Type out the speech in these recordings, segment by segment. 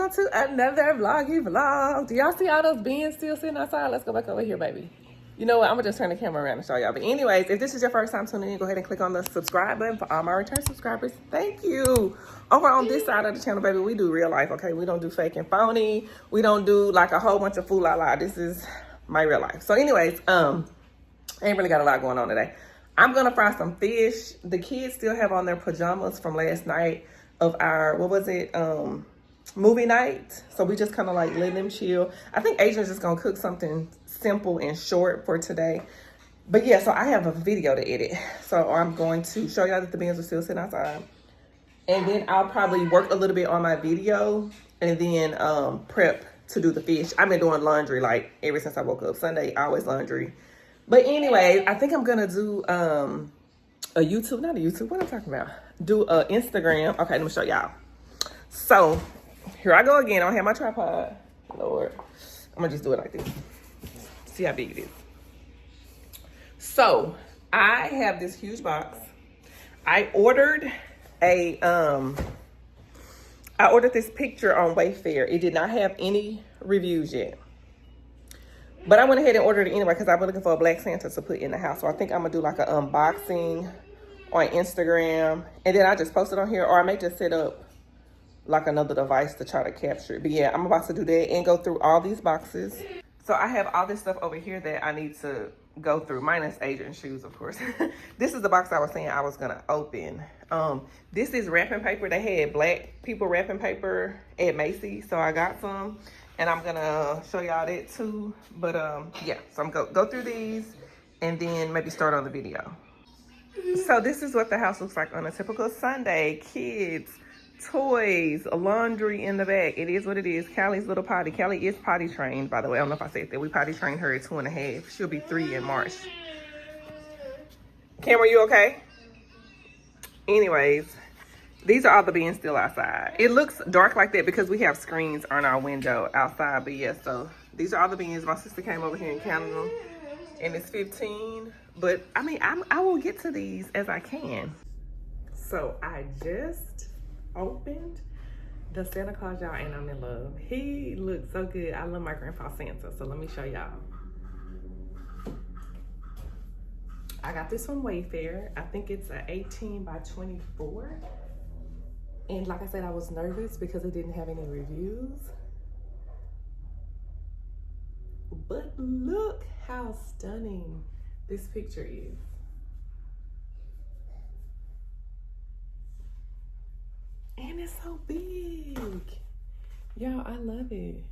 on to another vloggy vlog. Do y'all see all those beans still sitting outside? Let's go back over here, baby. You know what? I'm gonna just turn the camera around and show y'all. But anyways, if this is your first time tuning in, go ahead and click on the subscribe button for all my return subscribers. Thank you. Over on this side of the channel, baby, we do real life, okay? We don't do fake and phony. We don't do like a whole bunch of fool la la. This is my real life. So anyways, I ain't really got a lot going on today. I'm gonna fry some fish. The kids still have on their pajamas from last night of our, what was it, movie night. So we just kind of like letting them chill. I think Adrian's just gonna cook something simple and short for today. But yeah, so I have a video to edit. So I'm going to show y'all that the beans are still sitting outside. And then I'll probably work a little bit on my video and then prep to do the fish. I've been doing laundry like ever since I woke up. Sunday, always laundry. But anyway, I think I'm gonna do a YouTube, not a YouTube, what am I talking about? Do a Instagram. Okay, let me show y'all. So here I go again. I don't have my tripod. Lord, I'm gonna just do it like this. See how big it is. So I have this huge box. I ordered a I ordered this picture on Wayfair. It did not have any reviews yet. But I went ahead and ordered it anyway because I've been looking for a black Santa to put in the house. So I think I'm gonna do like an unboxing on Instagram. And then I just post it on here, or I may just set up like another device to try to capture it. But yeah, I'm about to do that and go through all these boxes. So I have all this stuff over here that I need to go through, minus Adrian's shoes, of course. This is the box I was saying I was gonna open. This is wrapping paper. They had black people wrapping paper at Macy's, so I got some. And I'm gonna show y'all that too. But yeah, so I'm go through these and then maybe start on the video. So this is what the house looks like on a typical Sunday. Kids, toys, laundry in the back. It is what it is. Callie's little potty. Callie is potty trained, by the way. I don't know if I said that. We potty trained her at 2.5. She'll be 3 in March. Cameron, you okay? Anyways, these are all the beans still outside. It looks dark like that because we have screens on our window outside. But yeah, so these are all the beans. My sister came over here and counted them. And it's 15. But I mean, I will get to these as I can. So I just opened the Santa Claus, y'all, and I'm in love. He looks so good. I love my grandpa Santa. So let me show y'all. I got this from Wayfair. I think it's an 18 by 24. And like I said, I was nervous because it didn't have any reviews. But look how stunning this picture is. And it's so big. Y'all, I love it.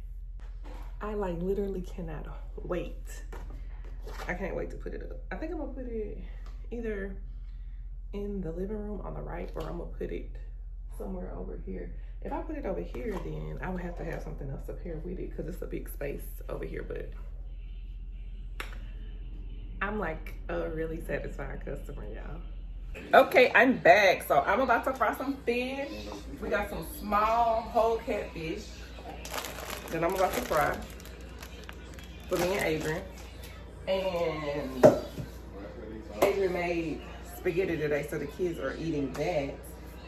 I like literally cannot wait. I can't wait to put it up. I think I'm gonna put it either in the living room on the right, or I'm gonna put it somewhere over here. If I put it over here, then I would have to have something else up here with it because it's a big space over here. But I'm like a really satisfied customer, y'all. Okay, I'm back. So I'm about to fry some fish. We got some small whole catfish that I'm about to fry for me and Adrian. And Adrian made spaghetti today, so the kids are eating that.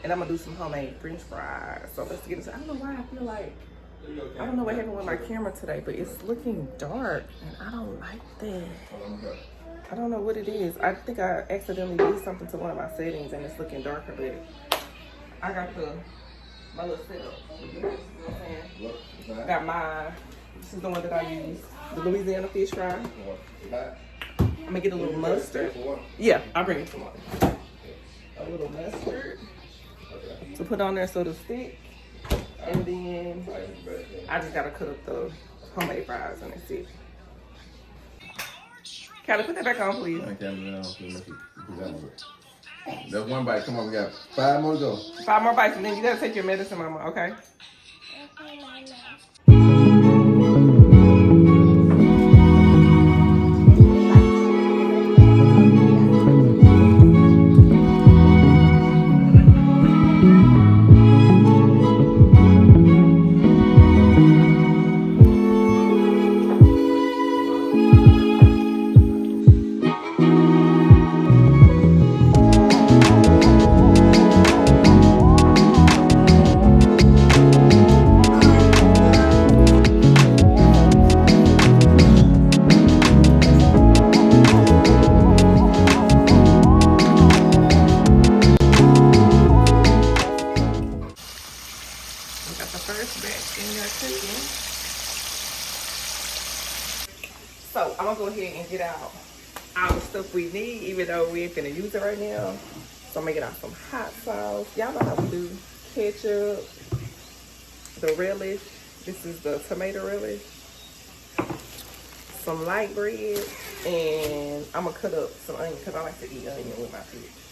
And I'm gonna do some homemade French fries. So let's get into it. I don't know why I feel like, I don't know what happened with my camera today, but it's looking dark and I don't like that. I don't know what it is. I think I accidentally did something to one of my settings and it's looking darker, but I got my little setup. You know what I'm saying? Got my, this is the one that I use, the Louisiana fish fry. I'm gonna get a little mustard. Yeah, I'll bring it tomorrow. A little mustard to put on there so to stick. And then I just gotta cut up the homemade fries and that's it. Callie, put that back on, please. That's one bite. Come on, we got 5 more to go. 5 more bites, and then you gotta take your medicine, mama, okay? So I'm gonna go ahead and get out all the stuff we need, even though we ain't finna use it right now. So I'm gonna get out some hot sauce. Y'all know how we do ketchup, the relish. This is the tomato relish. Some light bread, and I'm gonna cut up some onion because I like to eat onion with my fish.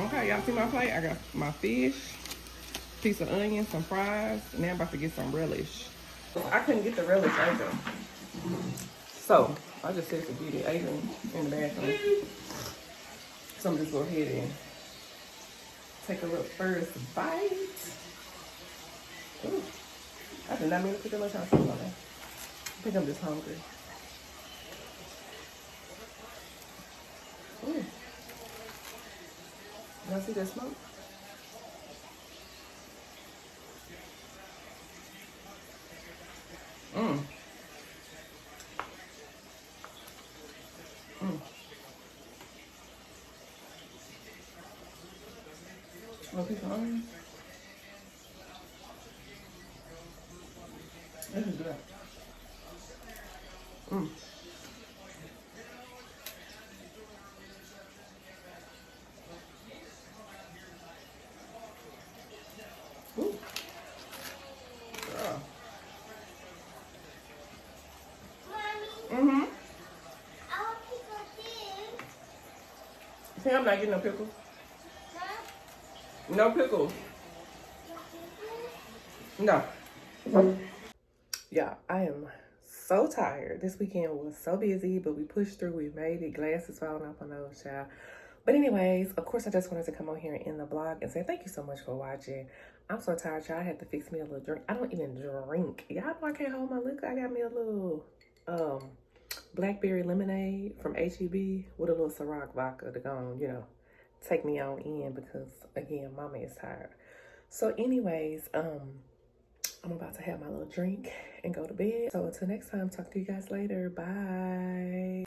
Okay, y'all see my plate? I got my fish, piece of onion, some fries, and now I'm about to get some relish. I couldn't get the relish either. So, I just said to get it Adrian in the bathroom. So I'm just go ahead and take a little first bite. Ooh, I did not mean to put that much on something. I think I'm just hungry. Ooh. Y'all see that smoke? Mmm. Mmm. Little piece of onion. This is good. Mmm. Ooh. Girl. Mm-hmm. See, I'm not getting no pickles. No pickles. No. Yeah, I am so tired. This weekend was so busy, but we pushed through. We made it. Glasses falling off my nose, child. But anyways, of course, I just wanted to come on here and end the vlog and say thank you so much for watching. I'm so tired, y'all. I had to fix me a little drink. I don't even drink. Y'all know I can't hold my liquor. I got me a little blackberry lemonade from HEB with a little Ciroc vodka to go on, you know, take me on in because, again, mama is tired. So anyways, I'm about to have my little drink and go to bed. So until next time, talk to you guys later. Bye.